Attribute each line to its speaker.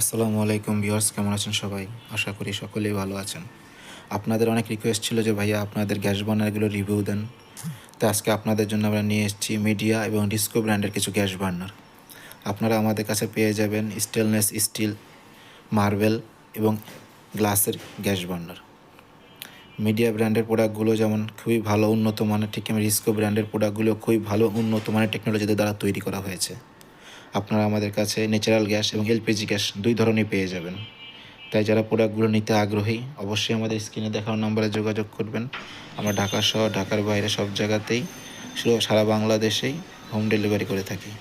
Speaker 1: আসসালামু আলাইকুম ভিউয়ার্স, কেমন আছেন সবাই? আশা করি সকলেই ভালো আছেন। আপনাদের অনেক রিকোয়েস্ট ছিল যে ভাইয়া আপনাদের গ্যাস বার্নারগুলো রিভিউ দেন। তো আজকে আপনাদের জন্য আমরা নিয়ে এসেছি মিডিয়া এবং ডিসকো ব্র্যান্ডের কিছু গ্যাস বার্নার। আপনারা আমাদের কাছে পেয়ে যাবেন স্টেনলেস স্টিল, মার্বেল এবং গ্লাসের গ্যাস বার্নার। মিডিয়া ব্র্যান্ডের প্রোডাক্টগুলো যেমন খুবই ভালো উন্নত মানের, ঠিক আমি ডিসকো ব্র্যান্ডের প্রোডাক্টগুলো খুবই ভালো উন্নত মানের টেকনোলজিদের দ্বারা তৈরি করা হয়েছে। আপনারা আমাদের কাছে ন্যাচারাল গ্যাস এবং এলপিজি গ্যাস দুই ধরনের পেয়ে যাবেন। তাই যারা প্রোডাক্টগুলো নিতে আগ্রহী অবশ্যই আমাদের স্ক্রিনে দেখানো নম্বরে যোগাযোগ করবেন। আমরা ঢাকা সহ ঢাকার বাইরে সব জায়গাতেই সারা বাংলাদেশেই হোম ডেলিভারি করে থাকি।